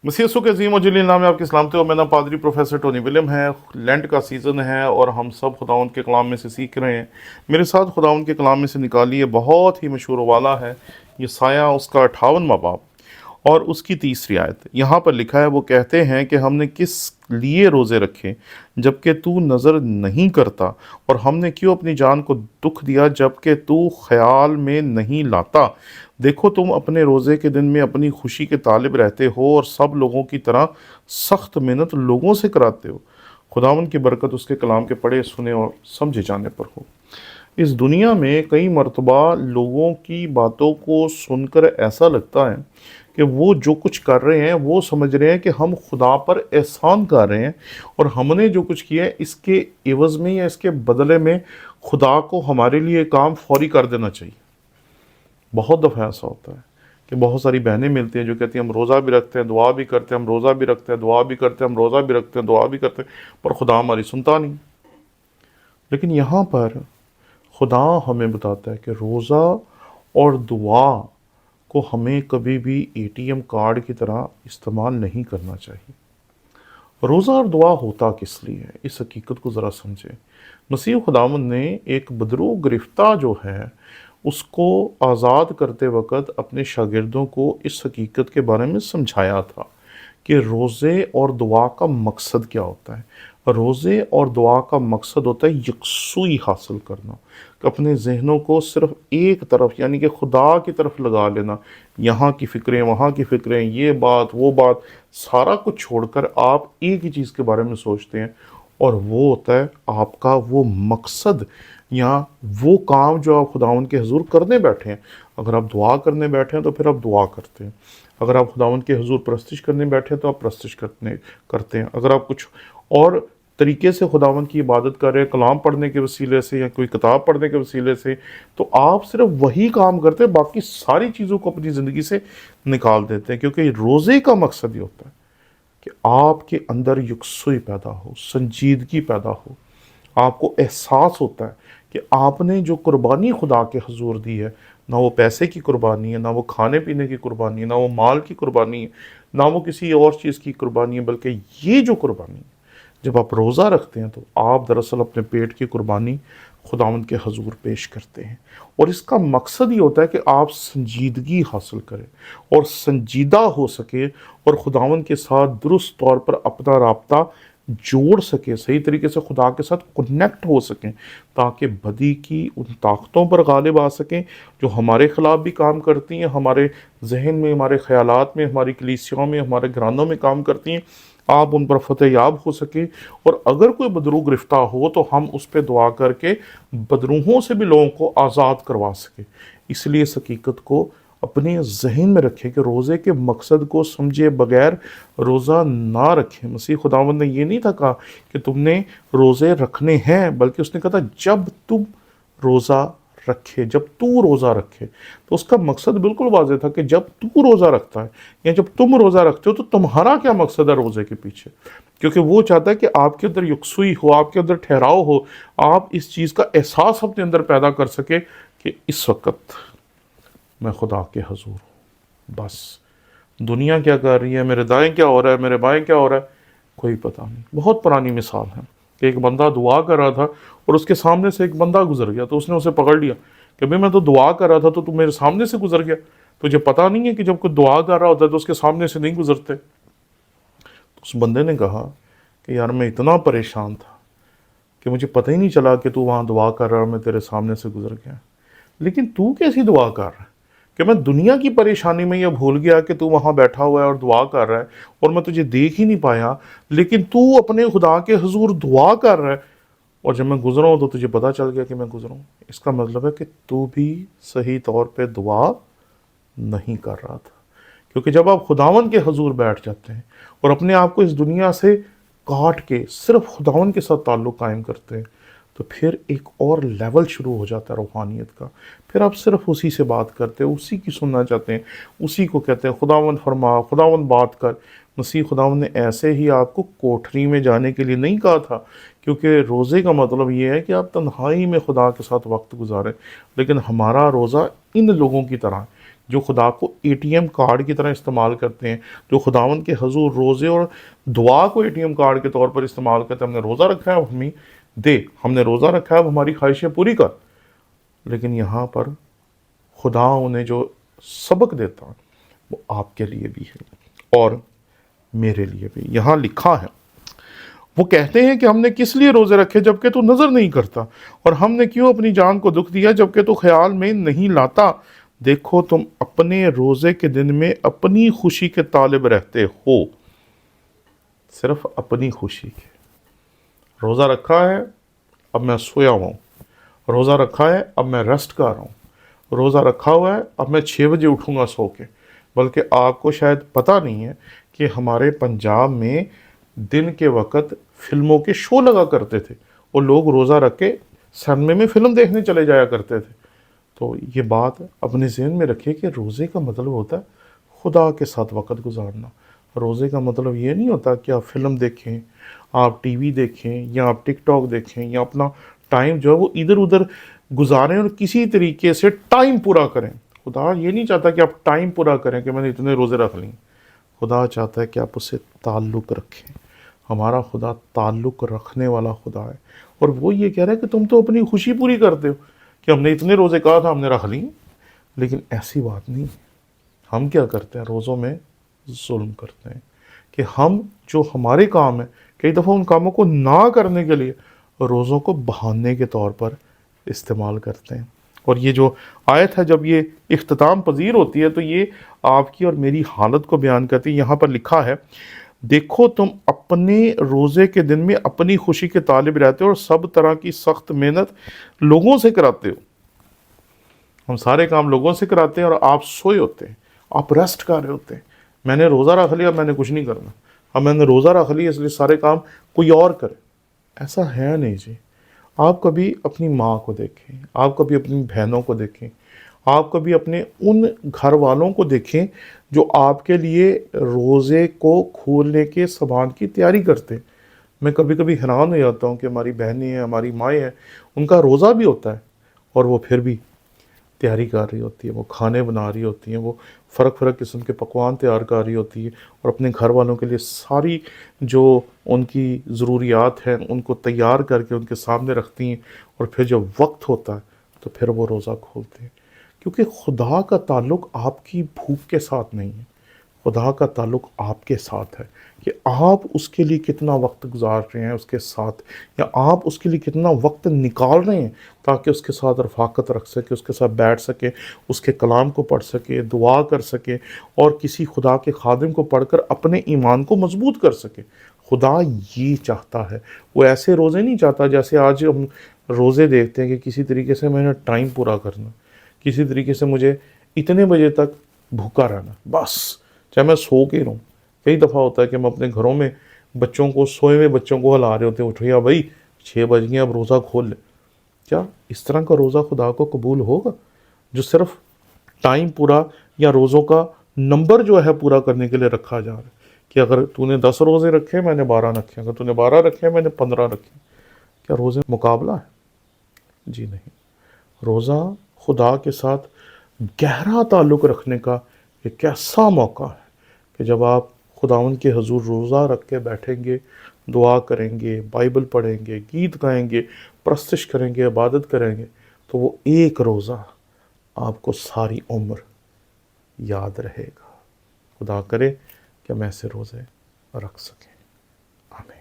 मसीह यीशु के अजीम और जलील नाम में आपकी सलामती हो। मेरा नाम पादरी प्रोफेसर टोनी विलियम है। लेंट का सीज़न है और हम सब खुदावंद के कलाम में से सीख रहे हैं। मेरे साथ खुदावंद के कलाम में से निकालिए बहुत ही मशहूर वाला है यसायाह उसका 58वां बाब और उसकी 3री आयत। यहाँ पर लिखा है, वो कहते हैं कि हमने किस लिए रोज़े रखे जबकि तू नज़र नहीं करता, और हमने क्यों अपनी जान को दुख दिया जबकि तू ख्याल में नहीं लाता। देखो, तुम अपने रोज़े के दिन में अपनी खुशी के तालिब रहते हो और सब लोगों की तरह सख्त मेहनत लोगों से कराते हो। खुदावन की बरकत उसके कलाम के पढ़े सुने और समझे जाने पर हो। इस दुनिया में कई मर्तबा लोगों की बातों को सुनकर ऐसा लगता है कि वो जो कुछ कर रहे हैं वो समझ रहे हैं कि हम खुदा पर एहसान कर रहे हैं, और हमने जो कुछ किया है इसके एवज़ में या इसके बदले में खुदा को हमारे लिए काम फौरी कर देना चाहिए। बहुत दफ़ा ऐसा होता है कि बहुत सारी बहनें मिलती हैं जो कहती हैं हम रोज़ा भी रखते हैं, दुआ भी करते हैं, हम रोज़ा भी रखते हैं, दुआ भी करते हैं, हम रोज़ा भी रखते हैं, दुआ भी करते हैं, पर खुदा हमारी सुनता नहीं। लेकिन यहाँ पर खुदा हमें बताता है कि रोज़ा और दुआ को हमें कभी भी एटीएम कार्ड की तरह इस्तेमाल नहीं करना चाहिए। रोज़ा और दुआ होता किस लिए है, इस हकीकत को ज़रा समझें। मसीह खुदावंद ने एक बदरू गिरफ्ता जो है उसको आज़ाद करते वक्त अपने शागिर्दों को इस हकीकत के बारे में समझाया था कि रोज़े और दुआ का मकसद क्या होता है। रोज़े और दुआ का मकसद होता है यकसुई हासिल करना, कि अपने जहनों को सिर्फ एक तरफ यानी कि खुदा की तरफ लगा लेना। यहाँ की फ़िक्रें, वहाँ की फ़िक्रें, ये बात वो बात, सारा कुछ छोड़कर आप एक ही चीज़ के बारे में सोचते हैं, और वो होता है आपका वो मकसद या वो काम जो आप खुदावन के हुजूर करने बैठे हैं। अगर आप दुआ करने बैठे हैं तो फिर आप दुआ करते हैं। अगर आप खुदावन के हुजूर प्रस्तिश करने बैठे हैं तो आप प्रस्तिश करते हैं। अगर आप कुछ और तरीके से खुदावन की इबादत कर रहे हैं, कलाम पढ़ने के वसीले से या कोई किताब पढ़ने के वसीले से, तो आप सिर्फ वही काम करते हैं, बाकी सारी चीज़ों को अपनी ज़िंदगी से निकाल देते हैं। क्योंकि रोज़े का मकसद ये होता है कि आपके अंदर यकसुई पैदा हो, संजीदगी पैदा हो। आपको एहसास होता है कि आपने जो कुर्बानी खुदा के हुजूर दी है, ना वो पैसे की कुर्बानी है, ना वो खाने पीने की कुर्बानी है, ना वो माल की कुर्बानी है, ना वो किसी और चीज़ की कुर्बानी है, बल्कि ये जो कुर्बानी है, जब आप रोज़ा रखते हैं तो आप दरअसल अपने पेट की कुर्बानी खुदावंद के हुजूर पेश करते हैं। और इसका मकसद ये होता है कि आप संजीदगी हासिल करें और संजीदा हो सके और खुदावंद के साथ दुरुस्त तौर पर अपना राब्ता जोड़ सके, सही तरीके से खुदा के साथ कनेक्ट हो सकें, ताकि बदी की उन ताकतों पर गालिब आ सकें जो हमारे ख़िलाफ़ भी काम करती हैं, हमारे जहन में, हमारे ख़यालात में, हमारी कलीसियाओं में, हमारे घरानों में काम करती हैं। आप उन पर फतेह याब हो सके, और अगर कोई बदरू गिरफ्ता हो तो हम उस पर दुआ करके बदरूहों से भी लोगों को आज़ाद करवा सके। इसलिए इस हकीकत को अपने जहन में रखें कि रोज़े के मकसद को समझे बगैर रोज़ा ना रखें। मसीह खुदावंद ने ये नहीं था कहा कि तुमने रोज़े रखने हैं, बल्कि उसने कहा था जब तुम रोज़ा रखे, जब तू रोज़ा रखे। तो उसका मकसद बिल्कुल वाज़ेह था कि जब तू रोज़ा रखता है या जब तुम रोज़ा रखते हो तो तुम्हारा क्या मकसद है रोज़े के पीछे। क्योंकि वो चाहता है कि आपके अंदर यकसुई हो, आपके अंदर ठहराव हो, आप इस चीज़ का एहसास अपने अंदर पैदा कर सके कि इस वक्त मैं खुदा के हुजूर हूँ। बस दुनिया क्या कर रही है, मेरे दाएं क्या हो रहा है, मेरे बाएं क्या हो रहा है, कोई पता नहीं। बहुत पुरानी मिसाल है कि एक बंदा दुआ कर रहा था और उसके सामने से एक बंदा गुजर गया, तो उसने उसे पकड़ लिया कि भाई मैं तो दुआ कर रहा था तो तू मेरे सामने से गुजर गया। तुझे पता नहीं है कि जब कोई दुआ कर रहा होता है तो उसके सामने से नहीं गुजरते। तो उस बंदे ने कहा कि यार मैं इतना परेशान था कि मुझे पता ही नहीं चला कि तू वहाँ दुआ कर रहा है और मैं तेरे सामने से गुजर गया। लेकिन तू कैसी दुआ कर रहा है कि मैं दुनिया की परेशानी में ये भूल गया कि तू वहाँ बैठा हुआ है और दुआ कर रहा है और मैं तुझे देख ही नहीं पाया, लेकिन तू अपने खुदा के हुजूर दुआ कर रहा है और जब मैं गुजरा हूँ तो तुझे पता चल गया कि मैं गुजरा हूँ। इसका मतलब है कि तू भी सही तौर पे दुआ नहीं कर रहा था। क्योंकि जब आप खुदावन के हुजूर बैठ जाते हैं और अपने आप को इस दुनिया से काट के सिर्फ खुदावन के साथ ताल्लुक़ कायम करते हैं, तो फिर एक और लेवल शुरू हो जाता है रूहानियत का। फिर आप सिर्फ उसी से बात करते हैं, उसी की सुनना चाहते हैं, उसी को कहते हैं खुदावन फरमा, खुदावन बात कर। मसीह खुदावन ने ऐसे ही आपको कोठरी में जाने के लिए नहीं कहा था, क्योंकि रोज़े का मतलब ये है कि आप तन्हाई में खुदा के साथ वक्त गुजारें। लेकिन हमारा रोज़ा इन लोगों की तरह جو خدا کو ATM کارڈ کی طرح استعمال کرتے ہیں، جو خداوند کے حضور روزے اور دعا کو ATM کارڈ کے طور پر استعمال کرتے ہیں. ہم نے روزہ رکھا ہے اب ہمیں دے، ہم نے روزہ رکھا ہے اب ہماری خواہشیں پوری کر. لیکن یہاں پر خدا انہیں جو سبق دیتا ہے وہ آپ کے لیے بھی ہے اور میرے لیے بھی. یہاں لکھا ہے، وہ کہتے ہیں کہ ہم نے کس لیے روزے رکھے جبکہ تو نظر نہیں کرتا، اور ہم نے کیوں اپنی جان کو دکھ دیا جبکہ تو خیال میں نہیں لاتا. دیکھو تم اپنے روزے کے دن میں اپنی خوشی کے طالب رہتے ہو، صرف اپنی خوشی کے. روزہ رکھا ہے اب میں سویا ہوا ہوں، روزہ رکھا ہے اب میں ریسٹ کر رہا ہوں، روزہ رکھا ہوا ہے اب میں 6 بجے اٹھوں گا سو کے. بلکہ آپ کو شاید پتہ نہیں ہے کہ ہمارے پنجاب میں دن کے وقت فلموں کے شو لگا کرتے تھے اور لوگ روزہ رکھ کے سنیما میں فلم دیکھنے چلے جایا کرتے تھے. تو یہ بات اپنے ذہن میں رکھیے کہ روزے کا مطلب ہوتا ہے خدا کے ساتھ وقت گزارنا. روزے کا مطلب یہ نہیں ہوتا کہ آپ فلم دیکھیں، آپ ٹی وی دیکھیں، یا آپ ٹک ٹاک دیکھیں، یا اپنا ٹائم جو ہے وہ ادھر ادھر گزاریں اور کسی طریقے سے ٹائم پورا کریں. خدا یہ نہیں چاہتا کہ آپ ٹائم پورا کریں کہ میں نے اتنے روزے رکھ لیں. خدا چاہتا ہے کہ آپ اس سے تعلق رکھیں. ہمارا خدا تعلق رکھنے والا خدا ہے، اور وہ یہ کہہ رہا ہے کہ تم تو اپنی خوشی پوری کرتے ہو کہ ہم نے اتنے روزے کہا تھا ہم نے رکھ لی. لیکن ایسی بات نہیں. ہم کیا کرتے ہیں؟ روزوں میں ظلم کرتے ہیں کہ ہم جو ہمارے کام ہیں کئی دفعہ ان کاموں کو نہ کرنے کے لیے روزوں کو بہانے کے طور پر استعمال کرتے ہیں. اور یہ جو آیت ہے جب یہ اختتام پذیر ہوتی ہے تو یہ آپ کی اور میری حالت کو بیان کرتی ہے. یہاں پر لکھا ہے، دیکھو تم اپنے روزے کے دن میں اپنی خوشی کے طالب رہتے ہو اور سب طرح کی سخت محنت لوگوں سے کراتے ہو. ہم سارے کام لوگوں سے کراتے ہیں اور آپ سوئے ہوتے ہیں، آپ ریسٹ کر رہے ہوتے ہیں. میں نے روزہ رکھ لیا، میں نے کچھ نہیں کرنا. اب میں نے روزہ رکھ لیا اس لیے سارے کام کوئی اور کرے. ایسا ہے نہیں جی. آپ کبھی اپنی ماں کو دیکھیں، آپ کبھی اپنی بہنوں کو دیکھیں، آپ کبھی اپنے ان گھر والوں کو دیکھیں جو آپ کے لیے روزے کو کھولنے کے سامان کی تیاری کرتے ہیں. میں کبھی کبھی حیران ہو جاتا ہوں کہ ہماری بہنیں ہیں، ہماری مائیں ہیں، ان کا روزہ بھی ہوتا ہے اور وہ پھر بھی تیاری کر رہی ہوتی ہے، وہ کھانے بنا رہی ہوتی ہیں، وہ فرق فرق قسم کے پکوان تیار کر رہی ہوتی ہے اور اپنے گھر والوں کے لیے ساری جو ان کی ضروریات ہیں ان کو تیار کر کے ان کے سامنے رکھتی ہیں. اور پھر جب وقت ہوتا ہے تو پھر وہ روزہ کھولتے ہیں. کیونکہ خدا کا تعلق آپ کی بھوک کے ساتھ نہیں ہے، خدا کا تعلق آپ کے ساتھ ہے کہ آپ اس کے لیے کتنا وقت گزار رہے ہیں اس کے ساتھ، یا آپ اس کے لیے کتنا وقت نکال رہے ہیں تاکہ اس کے ساتھ رفاقت رکھ سکے، اس کے ساتھ بیٹھ سکے، اس کے کلام کو پڑھ سکے، دعا کر سکے، اور کسی خدا کے خادم کو پڑھ کر اپنے ایمان کو مضبوط کر سکے. خدا یہ چاہتا ہے. وہ ایسے روزے نہیں چاہتا جیسے آج ہم روزے دیکھتے ہیں کہ کسی طریقے سے میں نے ٹائم پورا کرنا، کسی طریقے سے مجھے اتنے بجے تک بھوکا رہنا، بس چاہے میں سو کے رہوں. کئی دفعہ ہوتا ہے کہ ہم اپنے گھروں میں بچوں کو، سوئے ہوئے بچوں کو ہلا رہے ہوتے ہیں، اٹھو یا بھائی 6 بج گئے اب روزہ کھول لے. کیا اس طرح کا روزہ خدا کو قبول ہوگا جو صرف ٹائم پورا یا روزوں کا نمبر جو ہے پورا کرنے کے لیے رکھا جا رہا ہے کہ اگر تو نے 10 روزے رکھے میں نے 12 رکھے، اگر تو نے 12 رکھے میں نے 15 رکھے؟ کیا روزے مقابلہ ہے؟ جی نہیں. روزہ خدا کے ساتھ گہرا تعلق رکھنے کا ایک ایسا موقع ہے کہ جب آپ خداوند کے حضور روزہ رکھ کے بیٹھیں گے، دعا کریں گے، بائبل پڑھیں گے، گیت گائیں گے، پرستش کریں گے، عبادت کریں گے، تو وہ ایک روزہ آپ کو ساری عمر یاد رہے گا. خدا کرے کہ ہم ایسے روزے رکھ سکیں. آمین.